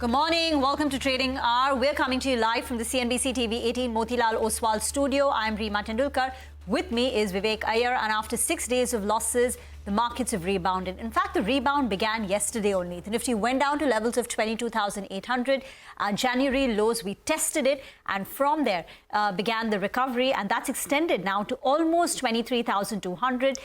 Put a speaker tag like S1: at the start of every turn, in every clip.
S1: Good morning. Welcome to Trading Hour. We're coming to you live from the CNBC-TV18 Motilal Oswal studio. I'm Reema Tendulkar. With me is Vivek Iyer. And after 6 days of losses, the markets have rebounded. In fact, the rebound began yesterday only. The Nifty went down to levels of 22,800. January lows, we tested it. And from there began the recovery. And that's extended now to almost 23,200.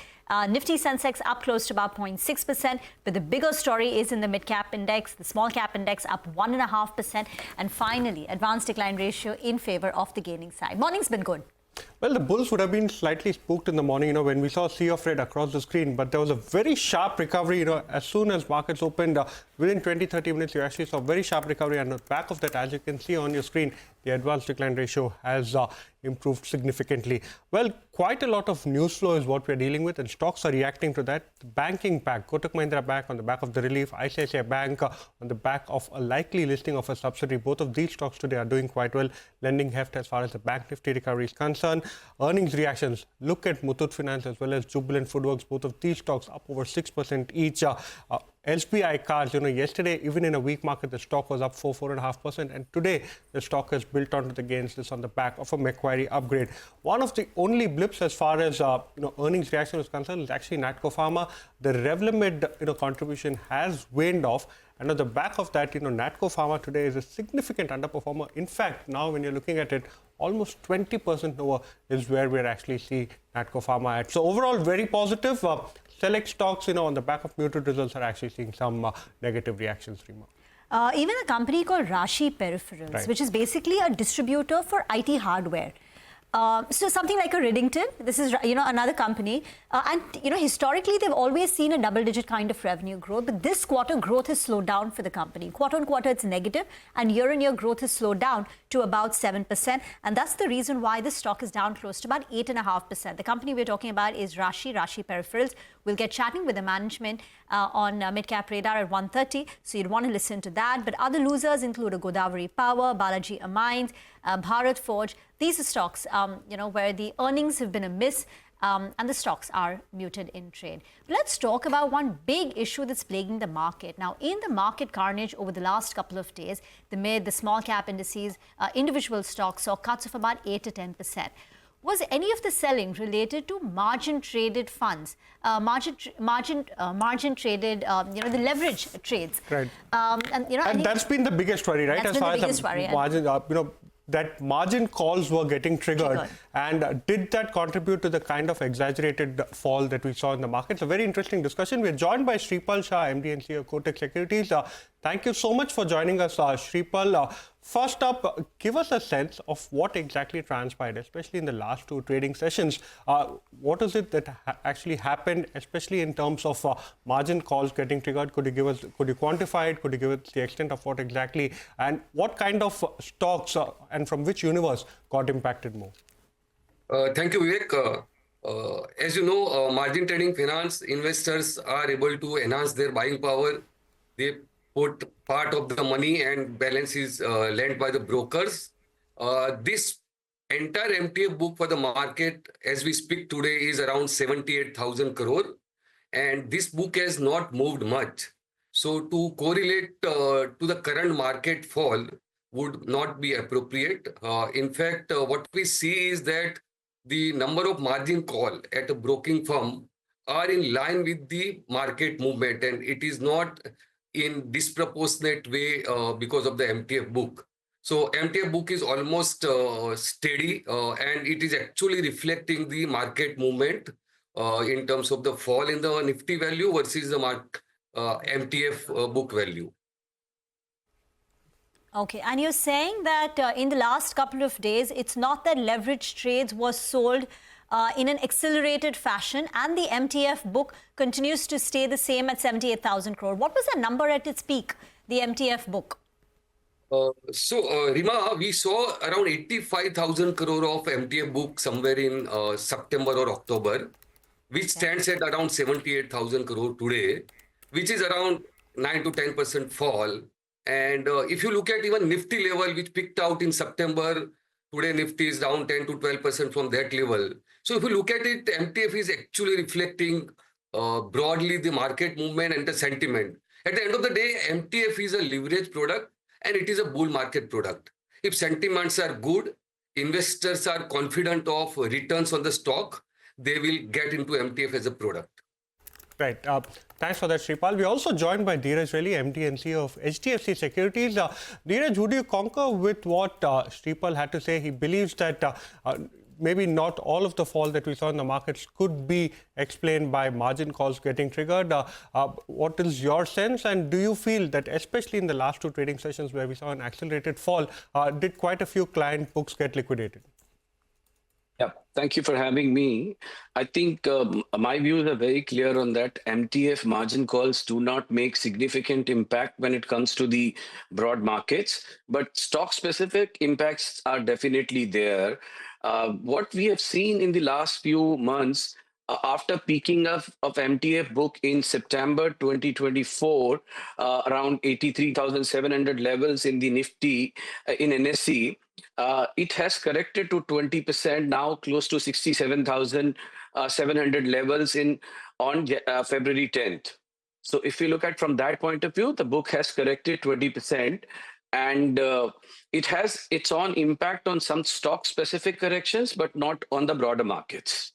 S1: Nifty Sensex up close to about 0.6%, but the bigger story is in the Midcap index, the small cap index up 1.5%, and finally, advanced decline ratio in favor of the gaining side. Morning's been good.
S2: Well, the bulls would have been slightly spooked in the morning, when we saw a sea of red across the screen, but there was a very sharp recovery, as soon as markets opened, within 20-30 minutes, you actually saw a very sharp recovery, and on the back of that, as you can see on your screen, the advanced decline ratio has improved significantly. Well, quite a lot of news flow is what we're dealing with, and stocks are reacting to that. The banking pack, Kotak Mahindra Bank on the back of the relief, ICICI Bank on the back of a likely listing of a subsidiary. Both of these stocks today are doing quite well, lending heft as far as the bank Nifty recovery is concerned. Earnings reactions, look at Muthoot Finance as well as Jubilant Foodworks, both of these stocks up over 6% each. SBI Cards, yesterday, even in a weak market, the stock was up 4.5%. And today, the stock has built onto the gains. This on the back of a Macquarie upgrade. One of the only blips as far as, earnings reaction is concerned is actually Pharma. The Revlimid, contribution has waned off. And on the back of that, Natco Pharma today is a significant underperformer. In fact, now when you're looking at it, almost 20% lower is where we're actually seeing Natco Pharma at. So overall, very positive. Select stocks, on the back of muted results are actually seeing some negative reactions, Reema.
S1: Even a company called Rashi Peripherals,
S2: Right,
S1: which is basically a distributor for IT hardware. So something like a Riddington, this is, another company. And, historically, they've always seen a double-digit kind of revenue growth. But this quarter, growth has slowed down for the company. Quarter-on-quarter, it's negative. And year-on-year growth has slowed down to about 7%. And that's the reason why this stock is down close to about 8.5%. The company we're talking about is Rashi Peripherals. We'll get chatting with the management on Midcap Radar at 1:30. So you'd want to listen to that. But other losers include a Godavari Power, Balaji Amines, Bharat Forge. These are stocks, where the earnings have been a miss and the stocks are muted in trade. But let's talk about one big issue that's plaguing the market. Now, in the market carnage over the last couple of days, the mid, the small cap indices, individual stocks saw cuts of about 8 to 10%. Was any of the selling related to margin-traded funds, margin traded, the leverage trades?
S2: Right. And that's been the biggest worry, right?
S1: That's been the biggest worry.
S2: Margin, that margin calls were getting triggered. And did that contribute to the kind of exaggerated fall that we saw in the market? It's a very interesting discussion. We're joined by Shripal Shah, MD and CEO of Kotak Securities. Thank you so much for joining us, Shripal. First up, give us a sense of what exactly transpired, especially in the last two trading sessions. What is it that actually happened, especially in terms of margin calls getting triggered? Could you quantify it? Could you give us the extent of what exactly, and what kind of stocks and from which universe got impacted more?
S3: Thank you, Vivek. As you know, margin trading finance investors are able to enhance their buying power. They put part of the money and balance is lent by the brokers. This entire MTF book for the market as we speak today is around 78,000 crore. And this book has not moved much. So to correlate to the current market fall would not be appropriate. In fact, what we see is that the number of margin call at a broking firm are in line with the market movement, and it is not in disproportionate way because of the MTF book. So MTF book is almost steady and it is actually reflecting the market movement in terms of the fall in the Nifty value versus the MTF book value.
S1: Okay, and you're saying that in the last couple of days, it's not that leverage trades was sold in an accelerated fashion and the MTF book continues to stay the same at 78,000 crore. What was the number at its peak, the MTF book?
S3: Rima, we saw around 85,000 crore of MTF book somewhere in September or October, which stands at around 78,000 crore today, which is around 9 to 10% fall. And if you look at even Nifty level, which peaked out in September, today Nifty is down 10 to 12% from that level. So if you look at it, MTF is actually reflecting broadly the market movement and the sentiment. At the end of the day, MTF is a leverage product and it is a bull market product. If sentiments are good, investors are confident of returns on the stock, they will get into MTF as a product.
S2: Right. Thanks for that, Shripal. We're also joined by Dheeraj Velli, MD and CEO of HDFC Securities. Dheeraj, would you concur with what Shripal had to say? He believes that maybe not all of the fall that we saw in the markets could be explained by margin calls getting triggered. What is your sense? And do you feel that, especially in the last two trading sessions where we saw an accelerated fall, did quite a few client books get liquidated?
S4: Yeah, thank you for having me. I think my views are very clear on that. MTF margin calls do not make significant impact when it comes to the broad markets, but stock-specific impacts are definitely there. What we have seen in the last few months, after peaking of MTF book in September 2024, around 83,700 levels in the Nifty, in NSE, it has corrected to 20%, now close to 67,700 levels on February 10th. So if you look at from that point of view, the book has corrected 20%, and it has its own impact on some stock-specific corrections, but not on the broader markets.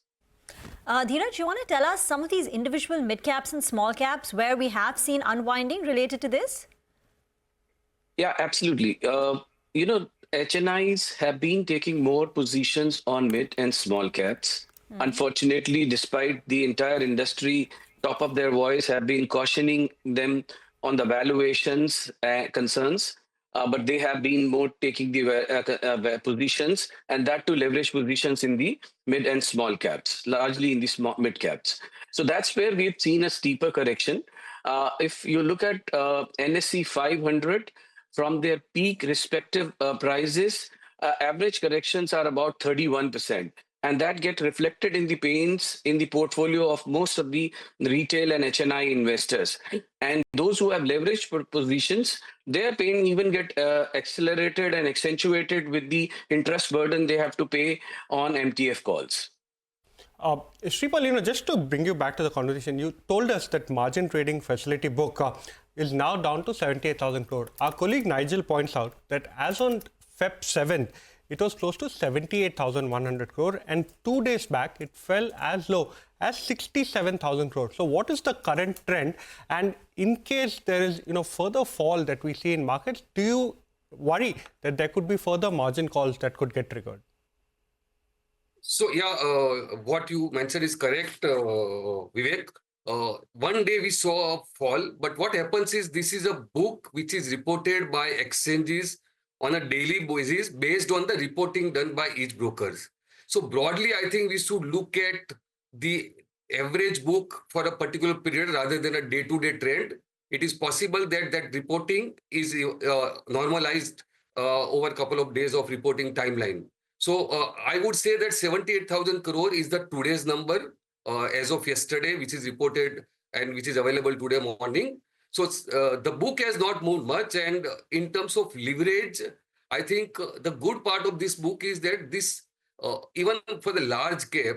S1: Dheeraj, you want to tell us some of these individual mid-caps and small caps where we have seen unwinding related to this?
S4: Yeah, absolutely. HNIs have been taking more positions on mid and small caps. Unfortunately, despite the entire industry top of their voice have been cautioning them on the valuations concerns, but they have been more taking the positions, and that to leverage positions in the mid and small caps, largely in the mid caps. So that's where we've seen a steeper correction. If you look at NSE 500, from their peak respective prices, average corrections are about 31%. And that get reflected in the pains in the portfolio of most of the retail and HNI investors. And those who have leveraged positions, their pain even get accelerated and accentuated with the interest burden they have to pay on MTF calls.
S2: Shripal, just to bring you back to the conversation, you told us that margin trading facility book is now down to 78,000 crore. Our colleague Nigel points out that as on Feb 7th, it was close to 78,100 crore, and 2 days back, it fell as low as 67,000 crore. So what is the current trend? And in case there is, further fall that we see in markets, do you worry that there could be further margin calls that could get triggered?
S3: So, what you mentioned is correct, Vivek. One day we saw a fall, but what happens is this is a book which is reported by exchanges on a daily basis based on the reporting done by each brokers. So broadly, I think we should look at the average book for a particular period rather than a day-to-day trend. It is possible that that reporting is normalized over a couple of days of reporting timeline. So I would say that 78,000 crore is the today's number as of yesterday, which is reported and which is available today morning. So the book has not moved much. And in terms of leverage, I think the good part of this book is that this, even for the large cap,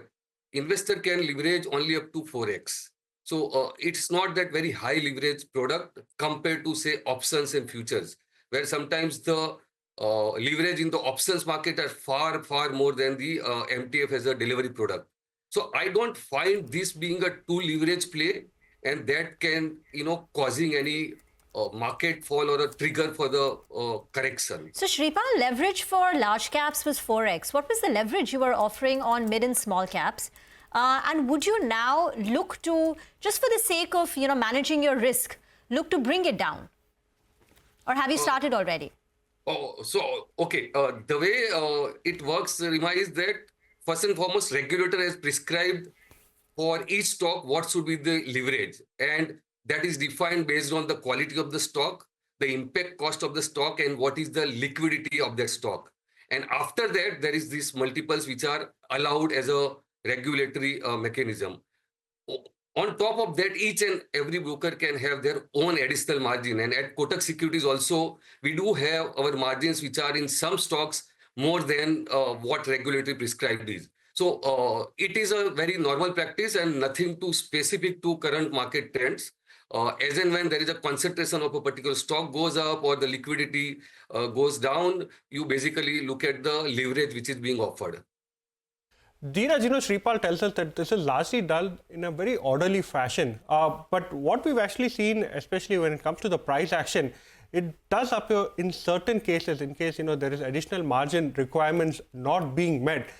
S3: investor can leverage only up to 4x. So it's not that very high leverage product compared to, say, options and futures, where sometimes the leverage in the options market are far, far more than the MTF as a delivery product. So I don't find this being a too leverage play, and that can, causing any market fall or a trigger for the correction.
S1: So Shripal, leverage for large caps was 4x. What was the leverage you were offering on mid and small caps? And would you now look to, just for the sake of, managing your risk, look to bring it down? Or have you started already?
S3: Okay. The way it works, Rima, is that first and foremost, regulator has prescribed for each stock what should be the leverage, and that is defined based on the quality of the stock, the impact cost of the stock, and what is the liquidity of that stock. And after that, there is these multiples which are allowed as a regulatory mechanism. On top of that, each and every broker can have their own additional margin. And at Kotak Securities also, we do have our margins which are in some stocks more than what regulatory prescribed is. So it is a very normal practice and nothing too specific to current market trends. as and when there is a concentration of a particular stock goes up or the liquidity goes down, you basically look at the leverage which is being offered.
S2: Dheeraj, Shripal tells us that this is largely done in a very orderly fashion. But what we've actually seen, especially when it comes to the price action, it does appear in certain cases, in case there is additional margin requirements not being met,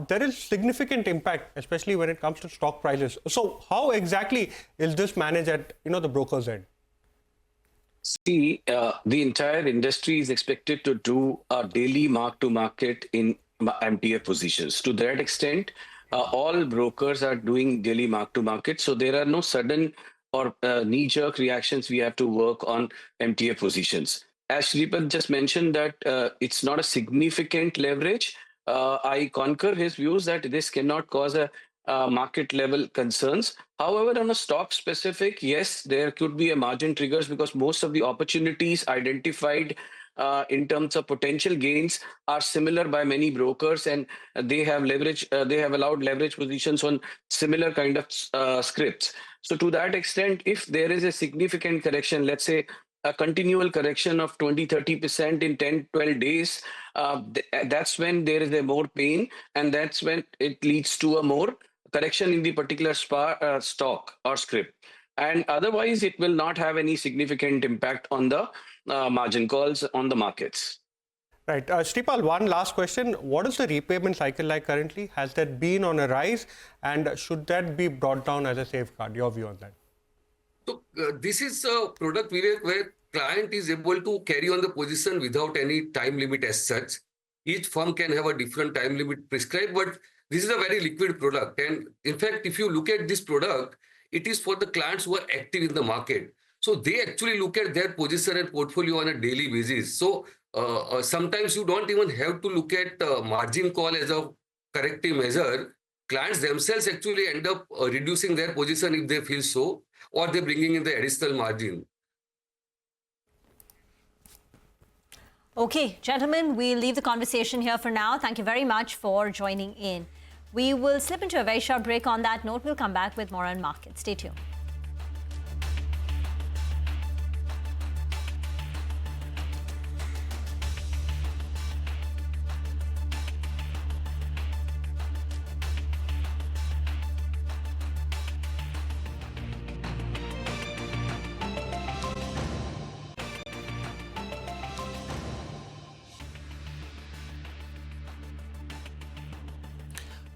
S2: there is significant impact, especially when it comes to stock prices. So how exactly is this managed at the broker's end?
S4: See, the entire industry is expected to do a daily mark-to-market in MTF positions. To that extent, all brokers are doing daily mark-to-market. So there are no sudden or knee-jerk reactions we have to work on MTF positions. As Shripad just mentioned that it's not a significant leverage, I concur his views that this cannot cause a market level concerns. However, on a stock specific, yes, there could be a margin triggers because most of the opportunities identified in terms of potential gains are similar by many brokers, and they have leverage. They have allowed leverage positions on similar kind of scripts. So to that extent, if there is a significant correction, let's say a continual correction of 20-30% in 10-12 days, that's when there is a more pain, and that's when it leads to a more correction in the particular stock or script. And otherwise, it will not have any significant impact on the margin calls on the markets.
S2: Right. Shripal, one last question. What is the repayment cycle like currently? Has that been on a rise, and should that be brought down as a safeguard? Your view on that?
S3: So this is a product where client is able to carry on the position without any time limit as such. Each firm can have a different time limit prescribed, but this is a very liquid product. And in fact, if you look at this product, it is for the clients who are active in the market. So they actually look at their position and portfolio on a daily basis. So sometimes you don't even have to look at margin call as a corrective measure. Clients themselves actually end up reducing their position if they feel so, or they're bringing in the additional margin.
S1: Okay, gentlemen, we'll leave the conversation here for now. Thank you very much for joining in. We will slip into a very short break. On that note, we'll come back with more on markets. Stay tuned.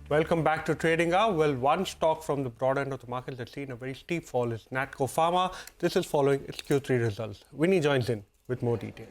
S2: Welcome back to Trading Hour. Well, one stock from the broad end of the market that's seen a very steep fall is Pharma. This is following its Q3 results. Winnie joins in with more details.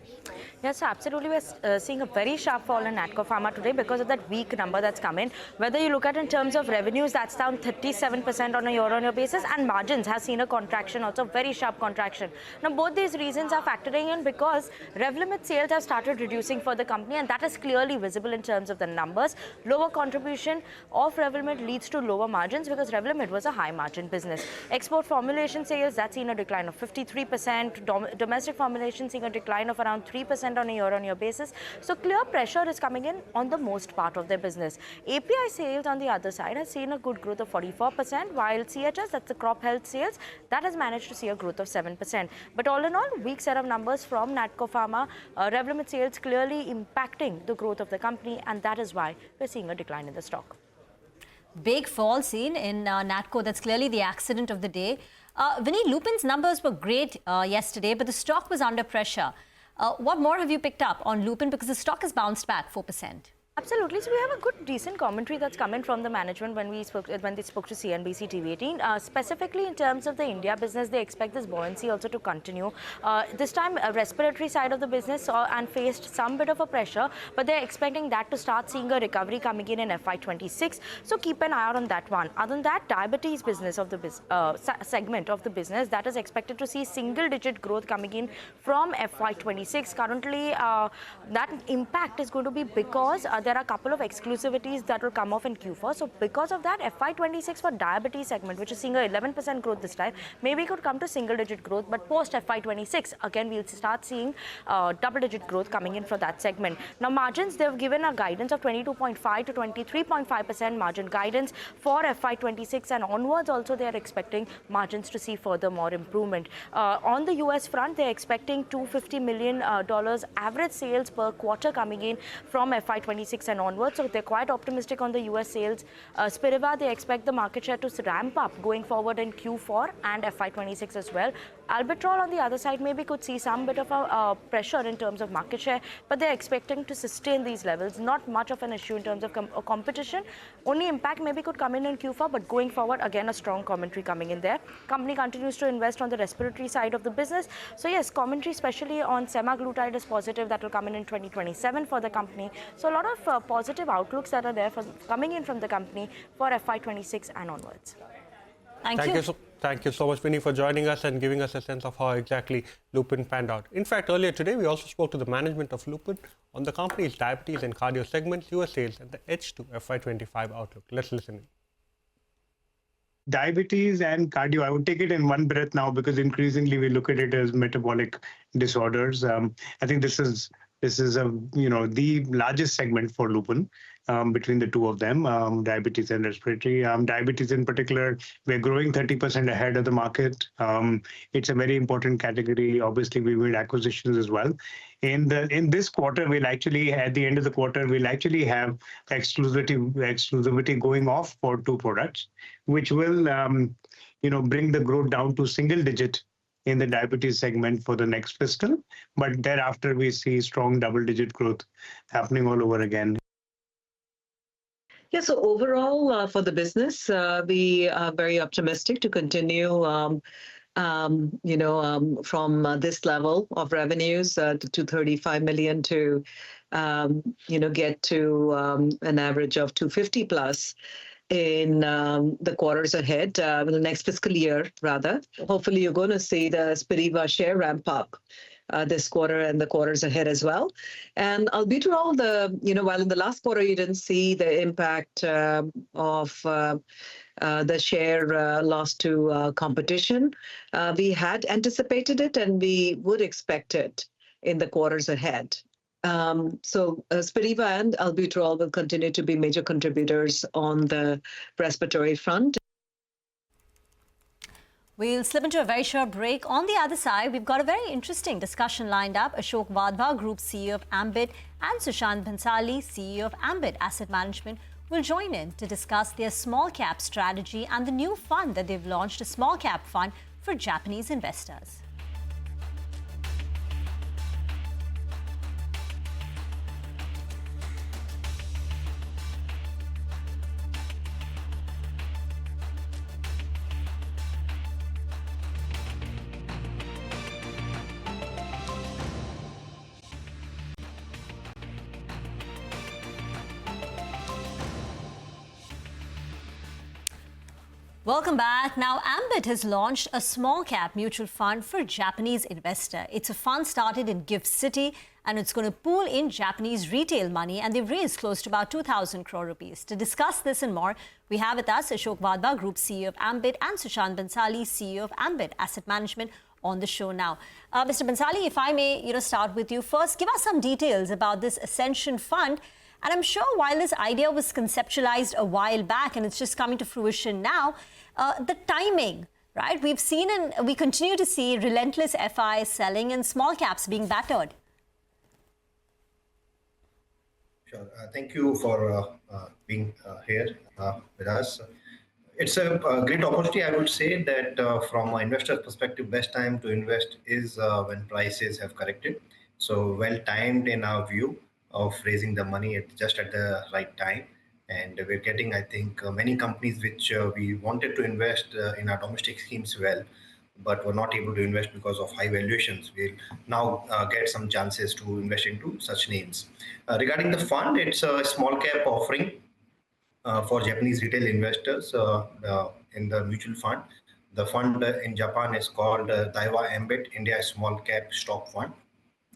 S5: Yes, absolutely. We're seeing a very sharp fall in Pharma today because of that weak number that's come in. Whether you look at in terms of revenues, that's down 37% on a year-on-year basis, and margins has seen a contraction, also very sharp contraction. Now, both these reasons are factoring in because Revlimid sales have started reducing for the company, and that is clearly visible in terms of the numbers. Lower contribution of Revlimid leads to lower margins because Revlimid was a high-margin business. Export formulation sales, that's seen a decline of 53%. Domestic formulation seeing a decline of around 3% on a year-on-year basis. So clear pressure is coming in on the most part of their business. API sales on the other side has seen a good growth of 44%, while CHS, that's the crop health sales, that has managed to see a growth of 7%. But all in all, weak set of numbers from Pharma. Revlimid sales clearly impacting the growth of the company, and that is why we're seeing a decline in the stock.
S1: Big fall seen in Natco. That's clearly the accident of the day. Vinny, Lupin's numbers were great yesterday, but the stock was under pressure. What more have you picked up on Lupin? Because the stock has bounced back 4%.
S5: Absolutely. So we have a good, decent commentary that's coming from the management when they spoke to CNBC-TV18. Specifically in terms of the India business, they expect this buoyancy also to continue. This time, a respiratory side of the business saw and faced some bit of a pressure, but they're expecting that to start seeing a recovery coming in FY26. So keep an eye out on that one. Other than that, diabetes business of the segment of the business, that is expected to see single-digit growth coming in from FY26. Currently, that impact is going to be because there are a couple of exclusivities that will come off in Q4. So because of that, FY26 for diabetes segment, which is seeing a 11% growth this time, maybe could come to single-digit growth. But post FY26, again, we'll start seeing double-digit growth coming in for that segment. Now, margins, they've given a guidance of 22.5 to 23.5% margin guidance for FY26, and onwards also they are expecting margins to see further more improvement. On the US front, they're expecting $250 million average sales per quarter coming in from FY26 and onwards. So they're quite optimistic on the US sales. Spiriva, they expect the market share to ramp up going forward in Q4 and FY26 as well. Albuterol on the other side maybe could see some bit of a pressure in terms of market share, but they're expecting to sustain these levels. Not much of an issue in terms of competition. Only impact maybe could come in Q4, but going forward, again, a strong commentary coming in there. Company continues to invest on the respiratory side of the business. So yes, commentary especially on semaglutide is positive. That will come in 2027 for the company. So a lot of positive outlooks that are there for coming in from the company for FY26 and onwards.
S2: Thank you so much, Vinny, for joining us and giving us a sense of how exactly Lupin panned out. In fact, earlier today, we also spoke to the management of Lupin on the company's diabetes and cardio segments, US sales, and the H2 FY25 outlook. Let's listen in.
S6: Diabetes and cardio, I would take it in one breath now because increasingly we look at it as metabolic disorders. I think this is the largest segment for Lupin between the two of them, diabetes and respiratory. Diabetes in particular, we're growing 30% ahead of the market. It's a very important category. Obviously, we made acquisitions as well. In this quarter, at the end of the quarter, we'll actually have exclusivity going off for two products, which will bring the growth down to single digit in the diabetes segment for the next fiscal. But thereafter, we see strong double-digit growth happening all over again.
S7: Yeah, so overall for the business, we are very optimistic to continue, from this level of revenues to 235 million to, get to an average of 250 plus in the quarters ahead, the next fiscal year, rather. Hopefully, you're going to see the Spiriva share ramp up this quarter and the quarters ahead as well. And albuterol, while in the last quarter you didn't see the impact of the share loss to competition, we had anticipated it and we would expect it in the quarters ahead. So Spiriva and albuterol will continue to be major contributors on the respiratory front.
S1: We'll slip into a very short break. On the other side, we've got a very interesting discussion lined up. Ashok Vadhva, Group CEO of Ambit, and Sushant Bhansali, CEO of Ambit Asset Management, will join in to discuss their small cap strategy and the new fund that they've launched, a small cap fund for Japanese investors. Welcome back. Now, Ambit has launched a small cap mutual fund for Japanese investor. It's a fund started in Gift City and it's going to pool in Japanese retail money, and they've raised close to about 2,000 crore rupees. To discuss this and more, we have with us Ashok Vadhva, Group CEO of Ambit, and Sushant Bhansali, CEO of Ambit Asset Management, on the show now. Mr. Bhansali, if I may start with you first, give us some details about this Ascension Fund. And I'm sure while this idea was conceptualized a while back and it's just coming to fruition now, the timing, right? We've seen and we continue to see relentless FI selling and small caps being battered.
S8: Sure. Thank you for being here with us. It's a great opportunity. I would say that from an investor's perspective, best time to invest is when prices have corrected. So well timed in our view of raising the money just at the right time. And we're getting, I think, many companies which we wanted to invest in our domestic schemes but were not able to invest because of high valuations. We'll now get some chances to invest into such names. Regarding the fund, it's a small cap offering for Japanese retail investors in the mutual fund. The fund in Japan is called Daiwa Ambit India Small Cap Stock Fund,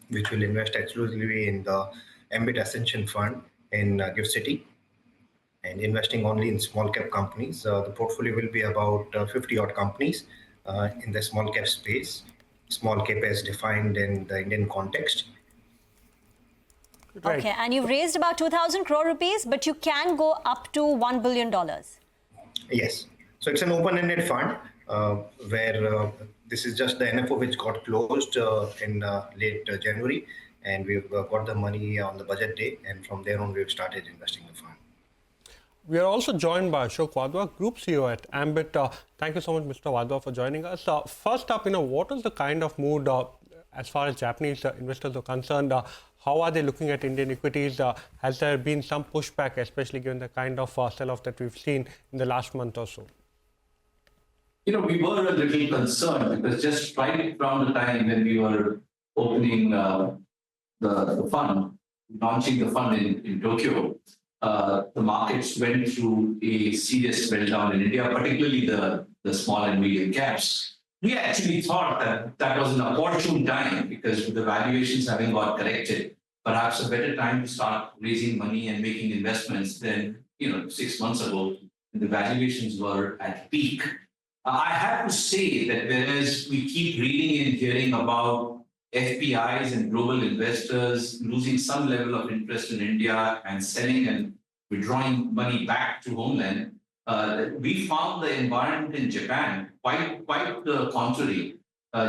S8: which will invest exclusively in the Ambit Ascension Fund. in Gift City and investing only in small cap companies. The portfolio will be about 50 odd companies in the small cap space. Small cap as defined in the Indian context.
S2: Right.
S1: Okay, and you've raised about 2,000 crore rupees, but you can go up to $1 billion.
S8: Yes. So it's an open-ended fund where this is just the NFO which got closed in late January, and we've got the money on the budget day, and from there on we've started investing in the fund.
S2: We are also joined by Ashok Wadhwa, Group CEO at Ambit. Thank you so much, Mr. Wadhwa, for joining us. First up, what is the kind of mood as far as Japanese investors are concerned? How are they looking at Indian equities? Has there been some pushback, especially given the kind of sell-off that we've seen in the last month or so?
S9: We were a little concerned because just right from the time when we were opening the fund, launching the fund in Tokyo, the markets went through a serious meltdown in India, particularly the small and medium caps. We actually thought that was an opportune time because with the valuations having got corrected, perhaps a better time to start raising money and making investments than 6 months ago, when the valuations were at peak. I have to say that whereas we keep reading and hearing about FPIs and global investors losing some level of interest in India and selling and withdrawing money back to homeland, we found the environment in Japan quite the contrary.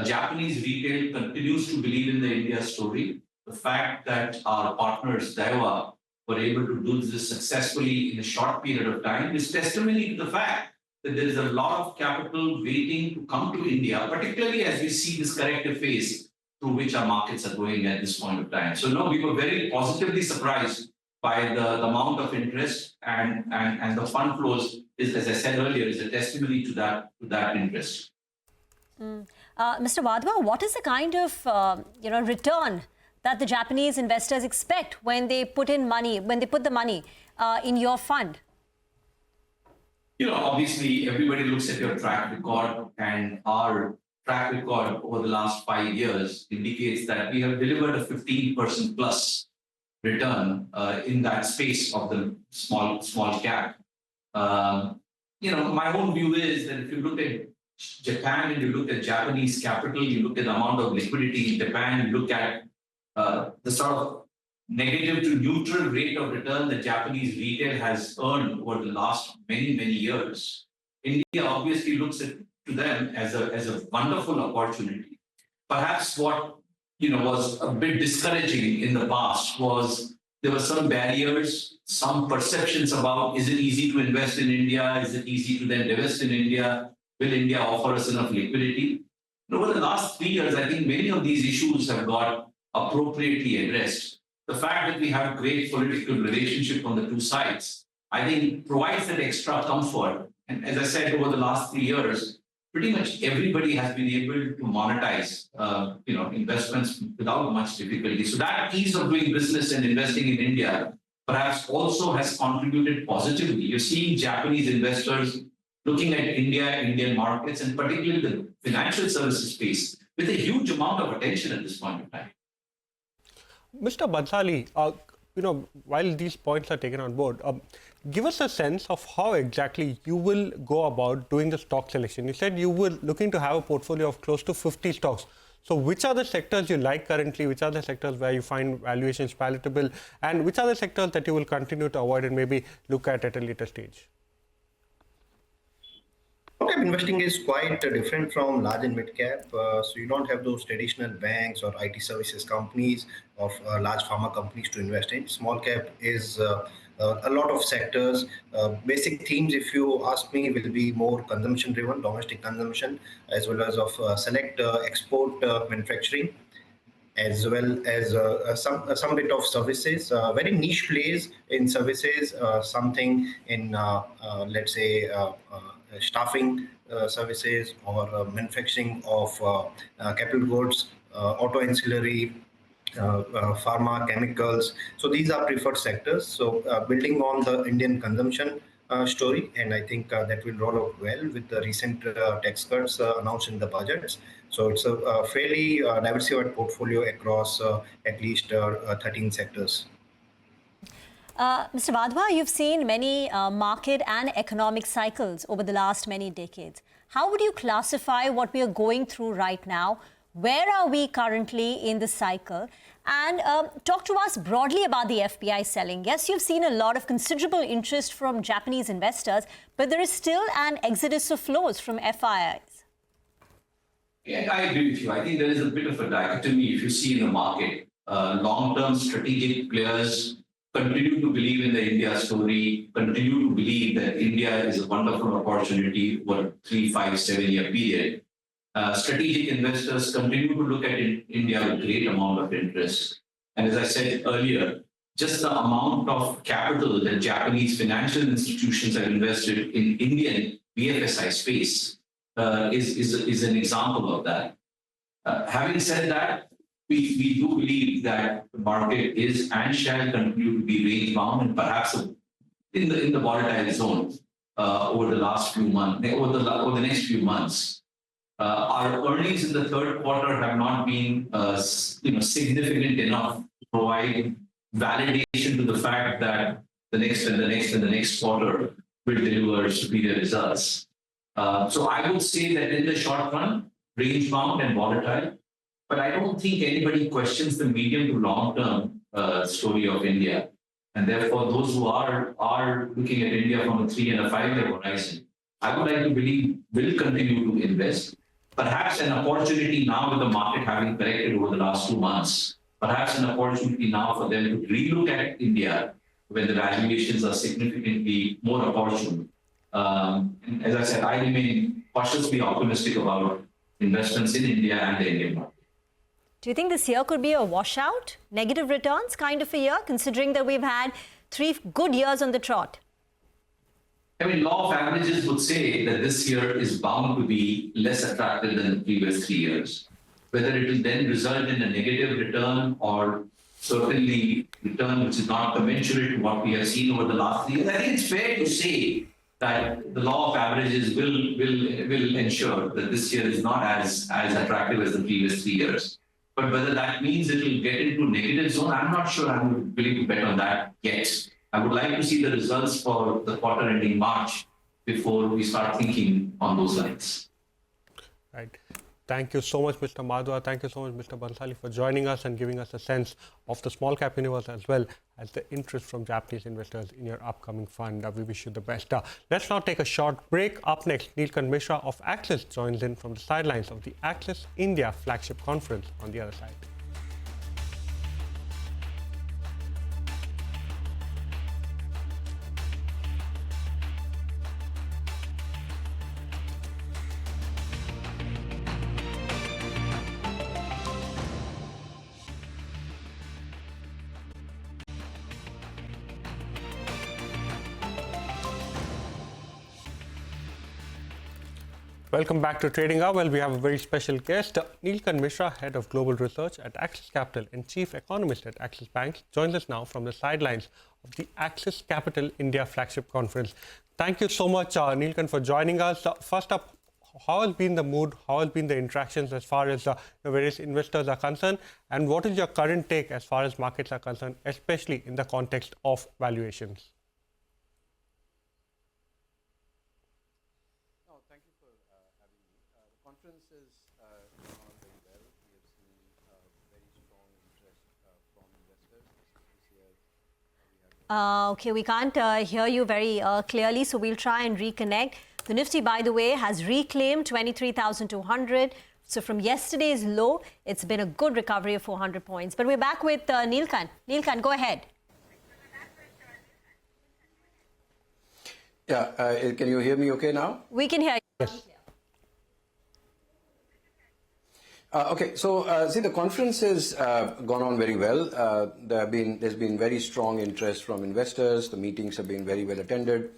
S9: Japanese retail continues to believe in the India story. The fact that our partners, Daiwa, were able to do this successfully in a short period of time is testimony to the fact that there is a lot of capital waiting to come to India, particularly as we see this corrective phase through which our markets are going at this point of time. So, no, we were very positively surprised by the amount of interest and the fund flows, is, as I said earlier, is a testimony to that interest.
S1: Mr. Wadhwa, what is the kind of return that the Japanese investors expect when they put the money in your fund?
S9: Obviously, everybody looks at your track record, and our track record over the last 5 years indicates that we have delivered a 15% plus return in that space of the small cap. My own view is that if you look at Japan and you look at Japanese capital, you look at the amount of liquidity in Japan, you look at the sort of negative to neutral rate of return that Japanese retail has earned over the last many years. India obviously looks to them as a wonderful opportunity. Perhaps what was a bit discouraging in the past was there were some barriers, some perceptions about, is it easy to invest in India? Is it easy to then divest in India? Will India offer us enough liquidity? Over the last 3 years, I think many of these issues have got appropriately addressed. The fact that we have a great political relationship on the two sides, I think provides that extra comfort. And as I said, over the last 3 years, pretty much everybody has been able to monetize, investments without much difficulty. So that ease of doing business and investing in India perhaps also has contributed positively. You're seeing Japanese investors looking at India, Indian markets, and particularly the financial services space with a huge amount of attention at this point in time.
S2: Mr. Bansali, while these points are taken on board, give us a sense of how exactly you will go about doing the stock selection. You said you were looking to have a portfolio of close to 50 stocks. So which are the sectors you like currently? Which are the sectors where you find valuations palatable? And which are the sectors that you will continue to avoid and maybe look at a later stage?
S8: Small-cap investing is quite different from large and mid-cap. So you don't have those traditional banks or IT services companies or large pharma companies to invest in. Small-cap is a lot of sectors. Basic themes, if you ask me, will be more consumption-driven, domestic consumption, as well as of select export manufacturing, as well as some bit of services, very niche plays in services, something in, let's say, staffing services or manufacturing of capital goods, auto ancillary, pharma, chemicals. So these are preferred sectors. So building on the Indian consumption story, and I think that will roll out well with the recent tax cuts announced in the budgets. So it's a fairly diversified portfolio across at least 13 sectors.
S1: Mr. Wadhwa, you've seen many market and economic cycles over the last many decades. How would you classify what we are going through right now? Where are we currently in the cycle? And talk to us broadly about the FPI selling. Yes, you've seen a lot of considerable interest from Japanese investors, but there is still an exodus of flows from FIIs.
S9: Yeah, I agree with you. I think there is a bit of a dichotomy if you see in the market. Long-term strategic players continue to believe in the India story, continue to believe that India is a wonderful opportunity over 3, 5, 7 year period. Strategic investors continue to look at India with great amount of interest. And as I said earlier, just the amount of capital that Japanese financial institutions have invested in Indian BFSI space is an example of that. Having said that, we do believe that the market is and shall continue to be range bound and perhaps in the volatile zone over the last few months, over the next few months. Our earnings in the third quarter have not been significant enough to provide validation to the fact that the next and the next and the next quarter will deliver superior results. So I would say that in the short run, range bound and volatile. But I don't think anybody questions the medium to long-term story of India. And therefore, those who are looking at India from a 3 and a 5 year horizon, I would like to believe will continue to invest. Perhaps an opportunity now with the market having corrected over the last 2 months, perhaps an opportunity now for them to relook at India when the valuations are significantly more opportune. And as I said, I remain cautiously optimistic about investments in India and the Indian market.
S1: Do you think this year could be a washout, negative returns kind of a year, considering that we've had 3 good years on the trot?
S9: I mean, law of averages would say that this year is bound to be less attractive than the previous 3 years. Whether it will then result in a negative return or certainly return which is not commensurate to what we have seen over the last 3 years, I think it's fair to say that the law of averages will ensure that this year is not as attractive as the previous 3 years. But whether that means it will get into negative zone, I'm not sure I'm willing to bet on that yet. I would like to see the results for the quarter ending March before we start thinking on those lines.
S2: Right. Thank you so much, Mr. Madhwa. Thank you so much, Mr. Bansali, for joining us and giving us a sense of the small cap universe as well as the interest from Japanese investors in your upcoming fund. We wish you the best. Let's now take a short break. Up next, Neelkan Mishra of Axis joins in from the sidelines of the Axis India flagship conference on the other side. Welcome back to Trading Hour. Well, we have a very special guest. Neelkan Mishra, Head of Global Research at Axis Capital and Chief Economist at Axis Bank, joins us now from the sidelines of the Axis Capital India flagship conference. Thank you so much, Neelkan, for joining us. First up, how has been the mood? How has been the interactions as far as the various investors are concerned? And what is your current take as far as markets are concerned, especially in the context of valuations?
S1: Okay, we can't hear you very clearly, so we'll try and reconnect. The Nifty, by the way, has reclaimed 23,200. So from yesterday's low, it's been a good recovery of 400 points. But we're back with Neelkan. Neelkan, go ahead.
S10: Yeah, can you hear me okay now?
S1: We can hear you.
S2: Yes.
S10: Okay, so see, the conference has gone on very well. There's been very strong interest from investors. The meetings have been very well attended.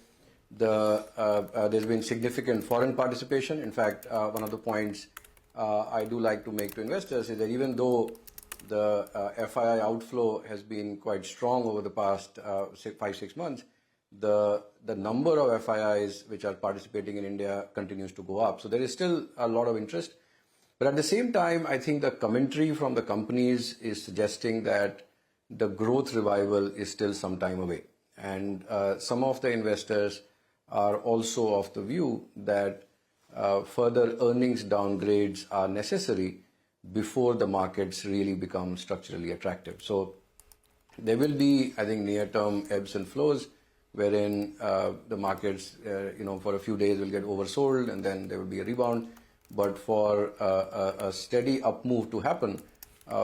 S10: There's been significant foreign participation. In fact, one of the points I do like to make to investors is that even though the FII outflow has been quite strong over the past 5-6 months, the number of FIIs which are participating in India continues to go up. So there is still a lot of interest. But at the same time, I think the commentary from the companies is suggesting that the growth revival is still some time away. And some of the investors are also of the view that further earnings downgrades are necessary before the markets really become structurally attractive. So there will be, I think, near-term ebbs and flows wherein the markets, for a few days will get oversold and then there will be a rebound. But for a steady up move to happen,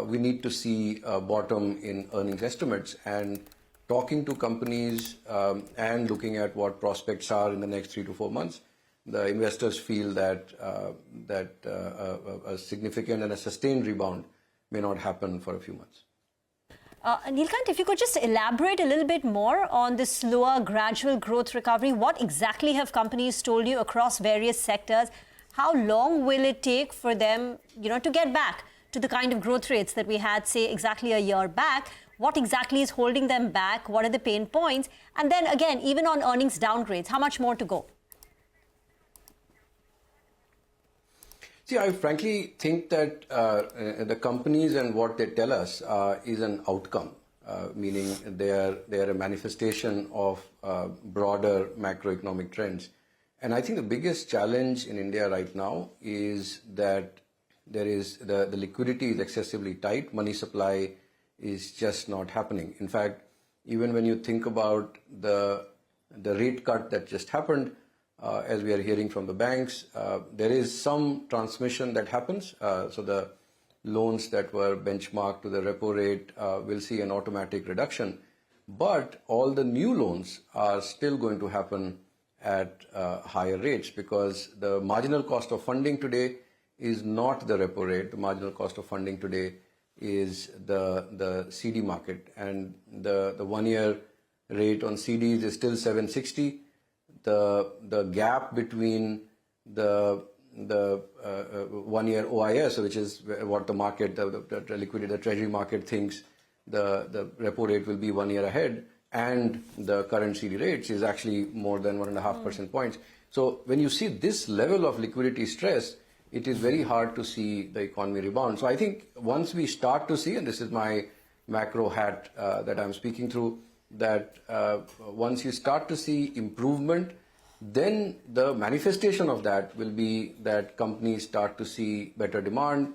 S10: we need to see a bottom in earnings estimates. And talking to companies and looking at what prospects are in the next 3 to 4 months, the investors feel that a significant and a sustained rebound may not happen for a few months.
S1: Neelkant, if you could just elaborate a little bit more on this slower, gradual growth recovery. What exactly have companies told you across various sectors? How long will it take for them, to get back to the kind of growth rates that we had, say, exactly a year back? What exactly is holding them back? What are the pain points? And then again, even on earnings downgrades, how much more to go?
S10: See, I frankly think that the companies and what they tell us is an outcome, meaning they are a manifestation of broader macroeconomic trends. And I think the biggest challenge in India right now is that there is the liquidity is excessively tight. Money supply is just not happening. In fact, even when you think about the rate cut that just happened, as we are hearing from the banks, there is some transmission that happens. So the loans that were benchmarked to the repo rate will see an automatic reduction. But all the new loans are still going to happen at higher rates because the marginal cost of funding today is not the repo rate. The marginal cost of funding today is the CD market. And the 1 year rate on CDs is still 760. The gap between the 1 year OIS, which is what the market, the liquidity, the treasury market thinks the repo rate will be 1 year ahead, and the current CD rates is actually more than 1.5% points. So when you see this level of liquidity stress, it is very hard to see the economy rebound. So I think once we start to see, and this is my macro hat that I'm speaking through, that once you start to see improvement, then the manifestation of that will be that companies start to see better demand,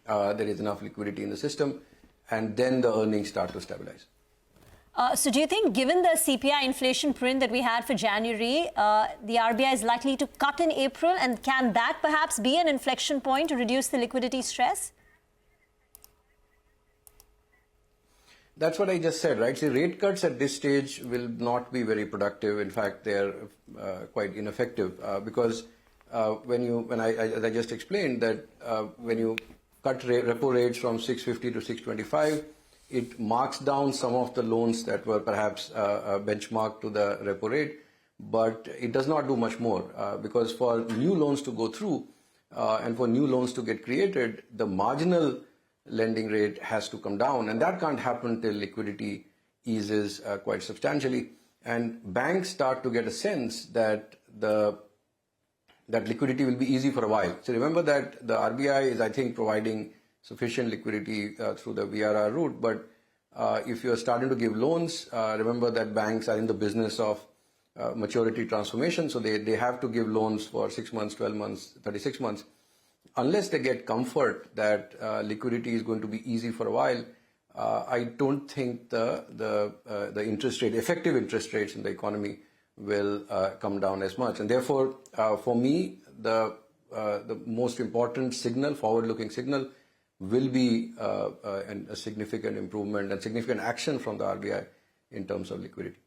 S10: there is enough liquidity in the system, and then the earnings start to stabilize.
S1: So do you think, given the CPI inflation print that we had for January, the RBI is likely to cut in April, and can that perhaps be an inflection point to reduce the liquidity stress?
S10: That's what I just said, right? See, rate cuts at this stage will not be very productive. In fact, they're quite ineffective because as I just explained, that when you cut repo rates from 650 to 625, it marks down some of the loans that were perhaps benchmarked to the repo rate, but it does not do much more because for new loans to go through and for new loans to get created, the marginal lending rate has to come down, and that can't happen till liquidity eases quite substantially. And banks start to get a sense that that liquidity will be easy for a while. So remember that the RBI is, I think, providing sufficient liquidity through the VRR route. But if you're starting to give loans, remember that banks are in the business of maturity transformation. So they have to give loans for 6 months, 12 months, 36 months. Unless they get comfort that liquidity is going to be easy for a while, I don't think the interest rate, effective interest rates in the economy will come down as much. And therefore, for me, the most important signal, forward-looking signal, will be a significant improvement and significant action from the RBI in terms of liquidity.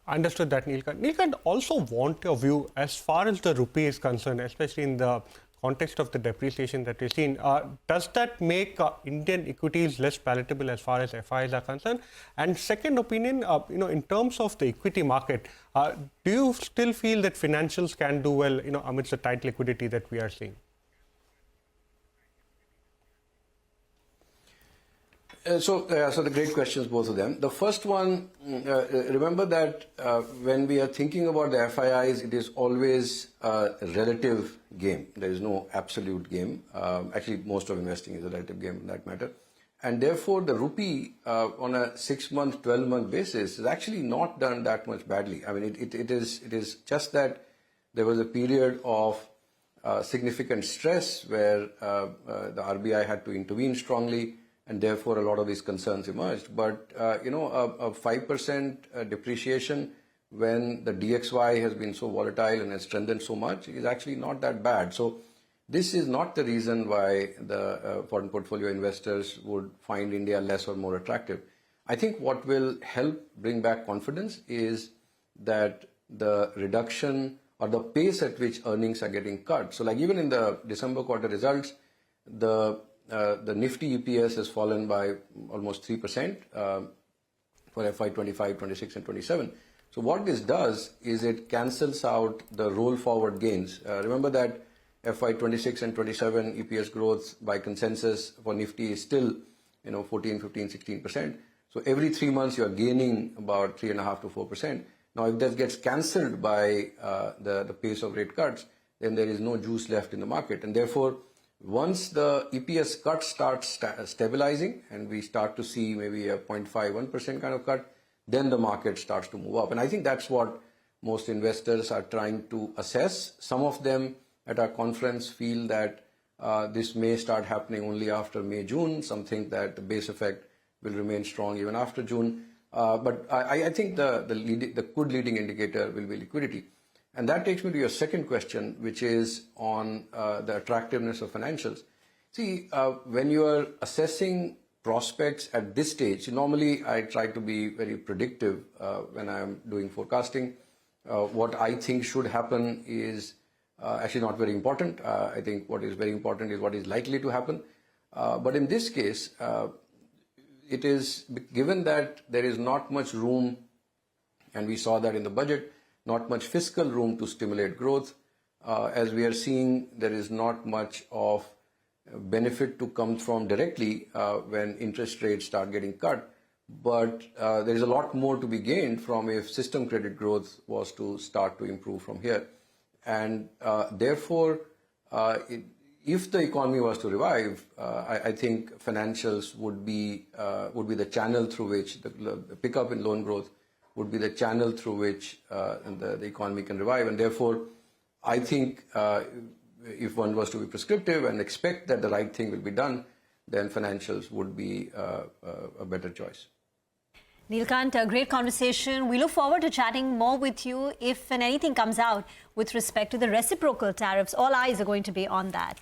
S2: Understood that, Neelkant. Neelkant, also want your view as far as the rupee is concerned, especially in the context of the depreciation that we've seen. Does that make Indian equities less palatable as far as FIs are concerned? And second opinion, in terms of the equity market, do you still feel that financials can do well, amidst the tight liquidity that we are seeing?
S10: So the great questions, both of them. The first one, remember that when we are thinking about the FIIs, it is always a relative game. There is no absolute game. Actually, most of investing is a relative game in that matter. And therefore, the rupee on a 6-month, 12-month basis is actually not done that much badly. I mean, it is just that there was a period of significant stress where the RBI had to intervene strongly, and therefore a lot of these concerns emerged. But a 5% depreciation when the DXY has been so volatile and has strengthened so much is actually not that bad. So this is not the reason why the foreign portfolio investors would find India less or more attractive. I think what will help bring back confidence is that the reduction or the pace at which earnings are getting cut. So like even in the December quarter results, the Nifty EPS has fallen by almost 3% for FY 25, 26 and 27. So what this does is it cancels out the roll forward gains. Remember that FY 26 and 27 EPS growth by consensus for Nifty is still 14, 15, 16%. So every 3 months you are gaining about 3.5 to 4%. Now if that gets cancelled by the pace of rate cuts, then there is no juice left in the market. And therefore, once the EPS cut starts stabilizing and we start to see maybe a 0.5, 1% kind of cut, then the market starts to move up. And I think that's what most investors are trying to assess. Some of them at our conference feel that this may start happening only after May, June. Some think that the base effect will remain strong even after June. But I think the good leading indicator will be liquidity. And that takes me to your second question, which is on the attractiveness of financials. See, when you are assessing prospects at this stage, normally I try to be very predictive when I'm doing forecasting. What I think should happen is actually not very important. I think what is very important is what is likely to happen. But in this case, it is given that there is not much room, and we saw that in the budget, not much fiscal room to stimulate growth. As we are seeing, there is not much of benefit to come from directly when interest rates start getting cut. But there is a lot more to be gained from if system credit growth was to start to improve from here. And therefore, if the economy was to revive, I think financials would be the channel through which the pickup in loan growth would be the channel through which the economy can revive. And therefore, I think if one was to be prescriptive and expect that the right thing will be done, then financials would be a better choice.
S1: Neelkant, a great conversation. We look forward to chatting more with you if and anything comes out with respect to the reciprocal tariffs. All eyes are going to be on that.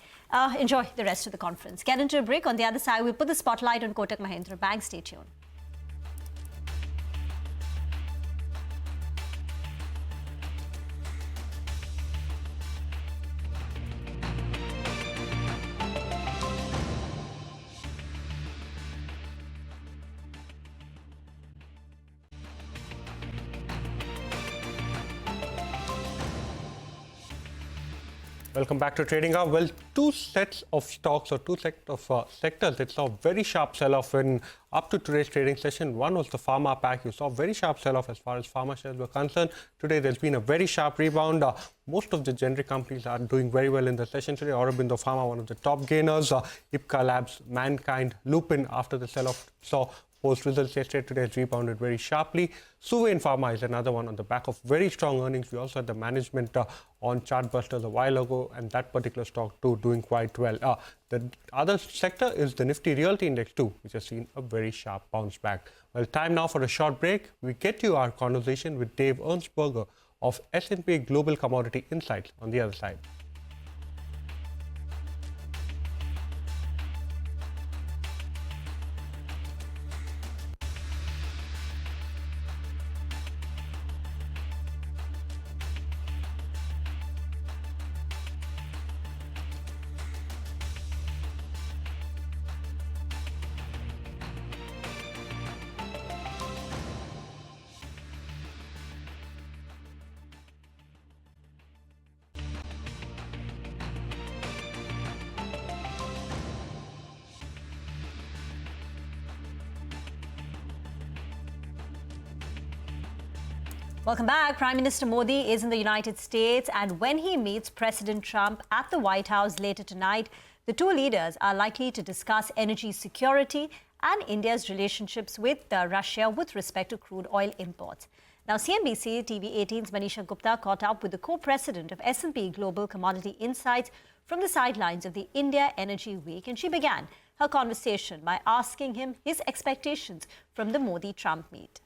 S1: Enjoy the rest of the conference. Get into a break. On the other side, we'll put the spotlight on Kotak Mahindra Bank. Stay tuned.
S2: Welcome back to Trading Hour. Well, two sets of stocks or two sets of sectors that saw very sharp sell-off in up to today's trading session. One was the Pharma pack. You saw very sharp sell-off as far as Pharma shares were concerned. Today, there's been a very sharp rebound. Most of the generic companies are doing very well in the session today. Aurobindo Pharma, one of the top gainers. Ipca Labs, Mankind, Lupin, after the sell-off, saw post-results yesterday, today has rebounded very sharply. Suven Pharma is another one on the back of very strong earnings. We also had the management on Chartbusters a while ago, and that particular stock too doing quite well. The other sector is the Nifty Realty Index too, which has seen a very sharp bounce back. Well, time now for a short break. We get to our conversation with Dave Ernstberger of S&P Global Commodity Insights on the other side.
S1: Welcome back. Prime Minister Modi is in the United States, and when he meets President Trump at the White House later tonight, the two leaders are likely to discuss energy security and India's relationships with Russia with respect to crude oil imports. Now, CNBC-TV18's Manisha Gupta caught up with the co-president of S&P Global Commodity Insights from the sidelines of the India Energy Week, and she began her conversation by asking him his expectations from the Modi-Trump meet.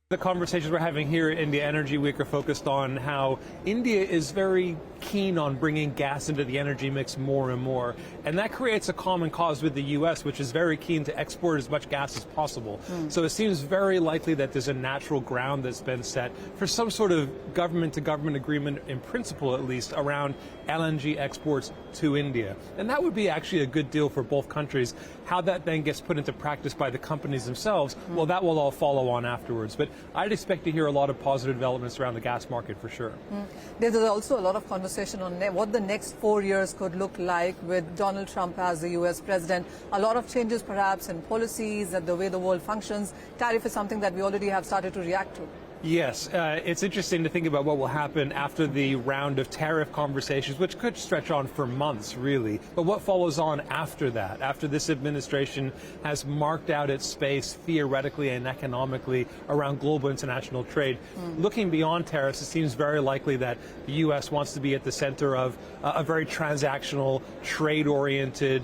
S11: The conversations we're having here at India Energy Week are focused on how India is very keen on bringing gas into the energy mix more and more. And that creates a common cause with the U.S., which is very keen to export as much gas as possible. So it seems very likely that there's a natural ground that's been set for some sort of government-to-government agreement, in principle at least, around LNG exports to India. And that would be actually a good deal for both countries. How that then gets put into practice by the companies themselves, well, that will all follow on afterwards. But I'd expect to hear a lot of positive developments around the gas market for sure.
S12: There's also a lot of conversation on what the next 4 years could look like with Donald Trump as the U.S. president. A lot of changes perhaps in policies and the way the world functions. Tariff is something that we already have started to react to.
S11: Yes, it's interesting to think about what will happen after the round of tariff conversations, which could stretch on for months, really. But what follows on after that, after this administration has marked out its space theoretically and economically around global international trade? Looking beyond tariffs, it seems very likely that the U.S. wants to be at the center of a very transactional, trade-oriented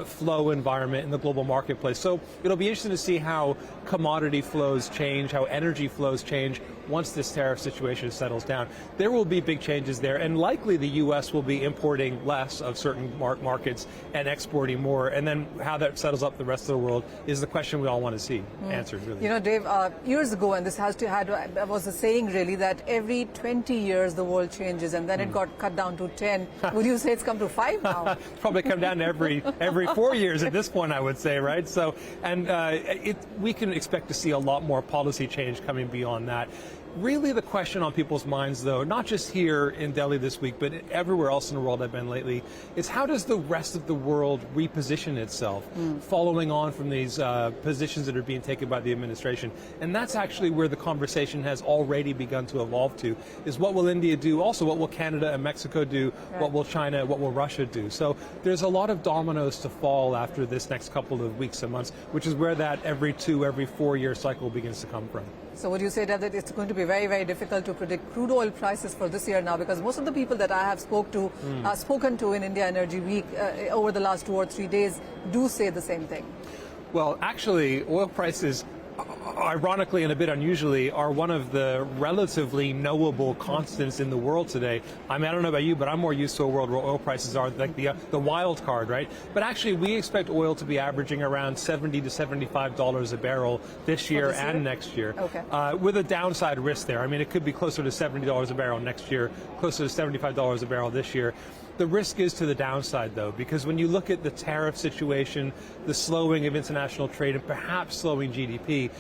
S11: flow environment in the global marketplace. So it'll be interesting to see how commodity flows change, how energy flows change once this tariff situation settles down. There will be big changes there, and likely the U.S. will be importing less of certain markets and exporting more. And then how that settles up the rest of the world is the question we all want to see answered, really.
S12: You know, Dave, years ago, and this was a saying really, that every 20 years the world changes, and then it got cut down to 10. Would you say it's come to 5 now?
S11: Probably come down to every 4 years at this point, I would say, right? So, and we can expect to see a lot more policy change coming beyond that. Really the question on people's minds, though, not just here in Delhi this week, but everywhere else in the world I've been lately, is how does the rest of the world reposition itself following on from these positions that are being taken by the administration? And that's actually where the conversation has already begun to evolve to, is what will India do? Also, what will Canada and Mexico do? Right. What will China, what will Russia do? So there's a lot of dominoes to fall after this next couple of weeks and months, which is where that every 4 year cycle begins to come from.
S12: So would you say that it's going to be very, very difficult to predict crude oil prices for this year now? Because most of the people that I have spoken to in India Energy Week over the last 2 or 3 days do say the same thing.
S11: Well, actually, oil prices, ironically and a bit unusually, are one of the relatively knowable constants in the world today. I mean, I don't know about you, but I'm more used to a world where oil prices are like the wild card, right? But actually, we expect oil to be averaging around $70 to $75 a barrel this year and next year, with a downside risk there. I mean, it could be closer to $70 a barrel next year, closer to $75 a barrel this year. The risk is to the downside, though, because when you look at the tariff situation, the slowing of international trade, and perhaps slowing GDP,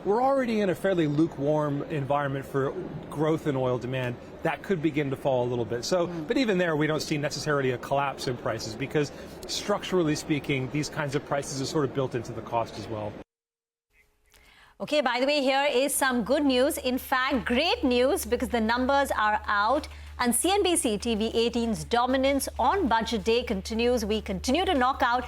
S11: we're already in a fairly lukewarm environment for growth in oil demand. That could begin to fall a little bit. So, but even there, we don't see necessarily a collapse in prices, because structurally speaking, these kinds of prices are sort of built into the cost as well.
S1: Okay, by the way, here is some good news. In fact, great news, because the numbers are out and CNBC-TV18's dominance on budget day continues. We continue to knock out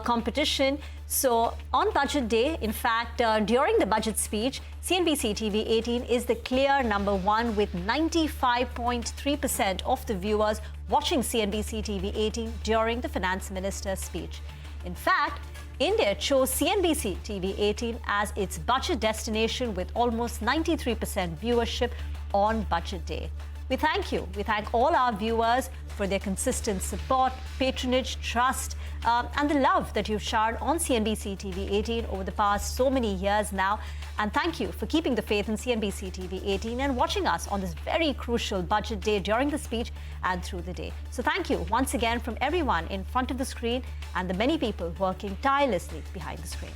S1: competition. So on budget day, in fact, during the budget speech, CNBC-TV18 is the clear number one with 95.3% of the viewers watching CNBC-TV18 during the finance minister's speech. In fact, India chose CNBC-TV18 as its budget destination with almost 93% viewership on budget day. We thank you. We thank all our viewers for their consistent support, patronage, trust, and the love that you've showered on CNBC-TV18 over the past so many years now. And thank you for keeping the faith in CNBC-TV18 and watching us on this very crucial budget day during the speech and through the day. So thank you once again from everyone in front of the screen and the many people working tirelessly behind the screens.